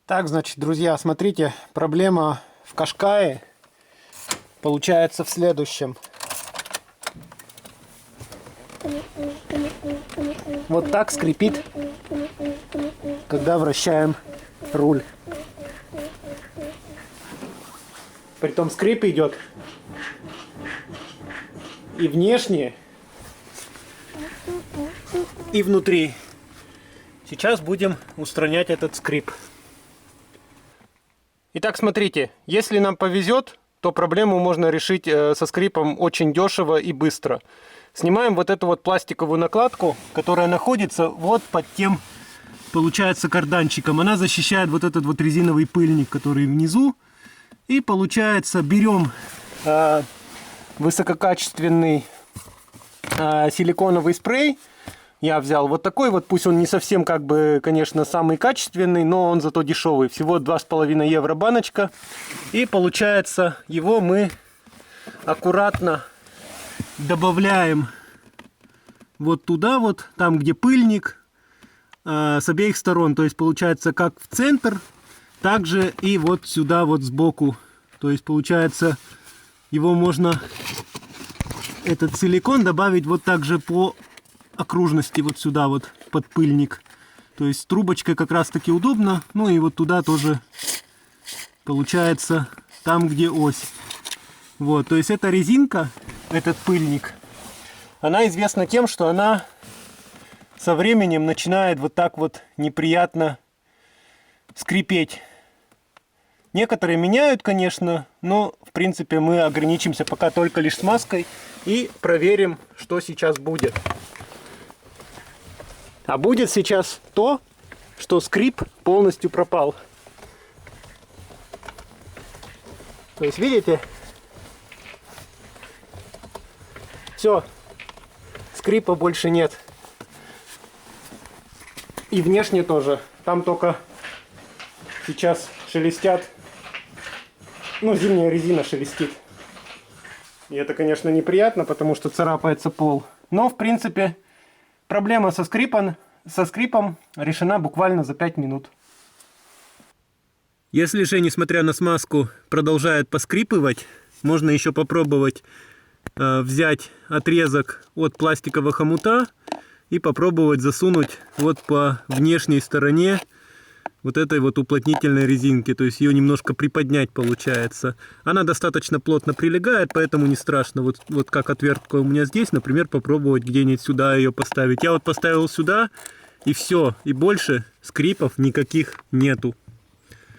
Так, значит, друзья, смотрите, проблема в Кашкае получается в следующем. Вот так скрипит, когда вращаем руль. Притом скрип идет и внешне, и внутри. Сейчас будем устранять этот скрип. Итак, смотрите, если нам повезет, то проблему можно решить со скрипом очень дешево и быстро. Снимаем вот эту вот пластиковую накладку, которая находится вот под тем, получается, карданчиком. Она защищает вот этот вот резиновый пыльник, который внизу. И получается, берем высококачественный силиконовый спрей. Я взял вот такой вот, пусть он не совсем, как бы, конечно, самый качественный, но он зато дешевый. Всего 2,5 евро баночка. И получается, его мы аккуратно добавляем вот туда вот, там где пыльник, с обеих сторон. То есть получается как в центр, так же и вот сюда вот сбоку. То есть получается, его можно, этот силикон, добавить вот так же по окружности вот сюда вот под пыльник. То есть трубочкой как раз таки удобно. Ну и вот туда тоже получается там, где ось. Вот, то есть эта резинка, этот пыльник, она известна тем, что она со временем начинает вот так вот неприятно скрипеть. Некоторые меняют, конечно, но в принципе мы ограничимся пока только лишь смазкой и проверим, что сейчас будет. А будет сейчас то, что скрип полностью пропал. То есть, видите? Все, скрипа больше нет. И внешне тоже. Там только сейчас шелестят. Ну, зимняя резина шелестит. И это, конечно, неприятно, потому что царапается пол. Но, в принципе, проблема со скрипом решена буквально за 5 минут. Если же, несмотря на смазку, продолжает поскрипывать, можно еще попробовать взять отрезок от пластикового хомута и попробовать засунуть вот по внешней стороне вот этой вот уплотнительной резинки. То есть ее немножко приподнять получается. Она достаточно плотно прилегает, поэтому не страшно. Вот как отвертка у меня здесь, например, попробовать где-нибудь сюда ее поставить. Я вот поставил сюда, и все. И больше скрипов никаких нету.